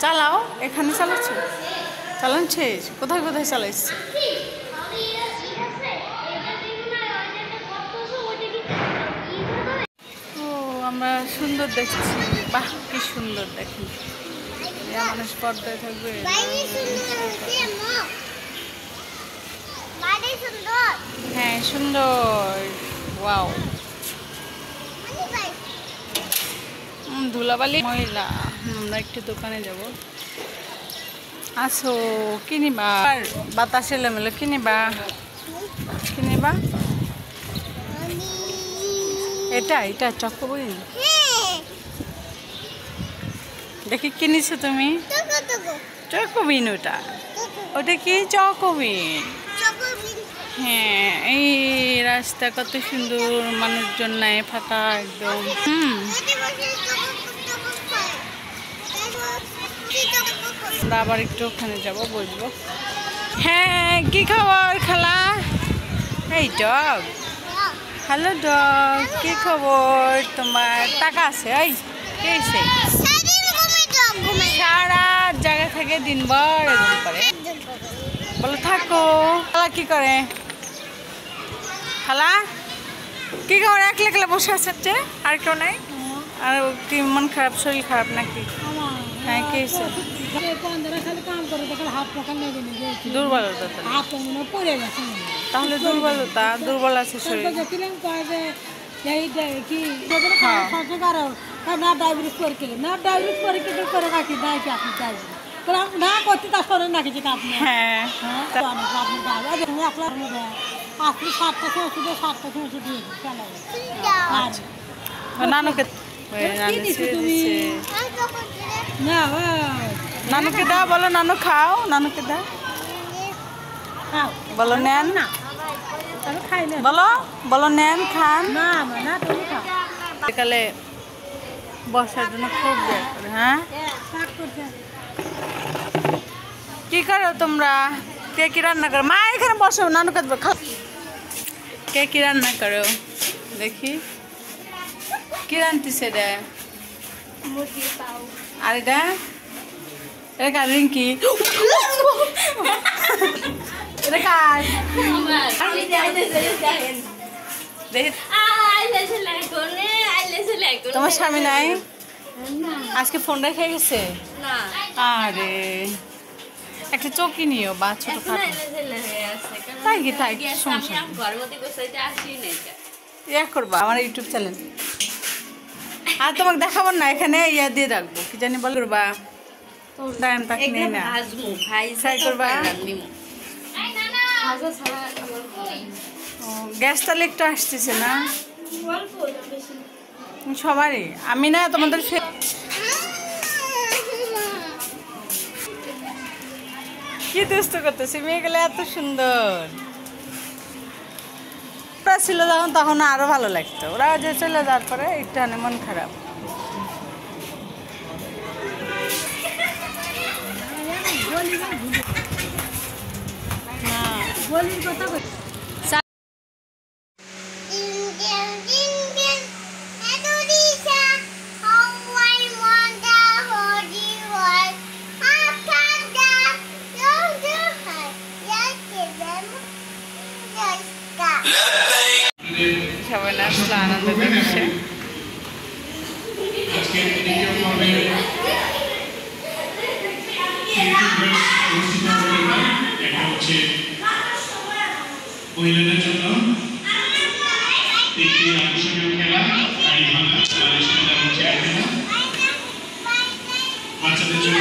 চালাও, এখানে চালাচ্ছ, চালান শেষ। কোথায় কোথায় চালাইছ? ও আমরা সুন্দর দেখছি। বাহ, কি সুন্দর দেখি। মানুষ পর্দায় থাকবে। হ্যাঁ সুন্দর। ওয়াও, ধুলাবালি মহিলা। আমরা একটু দোকানে যাব। আসো, কিনিবা? বাতাস এলোমেলো, কিনিবা? কিনিবা এটা এটা চকোবিন। দেখি কিনেছো তুমি? চকোবিন। ওটা ওটা কি? চকোবিন। হ্যাঁ, এই রাস্তা কত সুন্দর, মানুষজন নাই, ফাঁকা একদম। আমরা আবার একটু ওখানে যাবো, বসবো। হ্যাঁ, কি খবর খালা? এই ডগ, হ্যালো ডগ, কি খবর তোমার? টাকা আছে? এই কে আছে? সারা জায়গা থেকে দিনভর এরকম করে। বলো থাকো। খালা কি করে? খালা কি করে? একলা একলা বসে আছে, আর কেউ নাই? আর কি মন খারাপ, শরীর খারাপ নাকি? হ্যাঁ, কি হয়েছে? দুর্বলতা। তাহলে দুর্বলতা, দুর্বল আছে শরীর। ডায়াবেটিস পরীক্ষা না, ডায়াবেটিস পরীক্ষা করে রাখি না করতে তা শরীর নাকি আপনি। হ্যাঁ, আপনি 7টা সময় ওষুধ 7টা সময় ওষুধ দিয়ে নানুকে নানুকে দাও, বলো নানু খাও, নানুকে দাও, বলো নেন না, বলো বলো নেন খান। বিকালে বসার জন্য খুব দরকার। হ্যাঁ, কি করো তোমরা? কে কি রান্না করো? মা এখানে বসো, নানুকে খাও। কে কি রান্না করো দেখি? কি রান্তিছে রে? আর এটা এটা কার? রিঙ্কি। এটা কার? তোমার স্বামী নাই? আজকে ফোন রেখে গেছে? আরে একটা চৌকি নিও বা ছোট খাটো। তাই কি? তাই সমস্যা ইয়া করবা আমার ইউটিউব চ্যানেল। আর তোমাকে দেখাবো না, এখানে ইয়া দিয়ে রাখবো, কি জানি বল করবা। টাইম তাক নেই না, ফ্রাই করবা। গ্যাস তাহলে একটু আসতেছে না সবারই। আমি না তোমাদের কি দুষ্ট করতেছি। মেয়েগুলো এত সুন্দর ছিল যখন, তখন আরো ভালো লাগতো। ওরা যে চলে যাওয়ার পরে একটু মন খারাপ। সবাই নাচলো, আনন্দ করছে। মহিলাদের জন্য একটি আকর্ষণীয় খেলা, বাচ্চাদের জন্য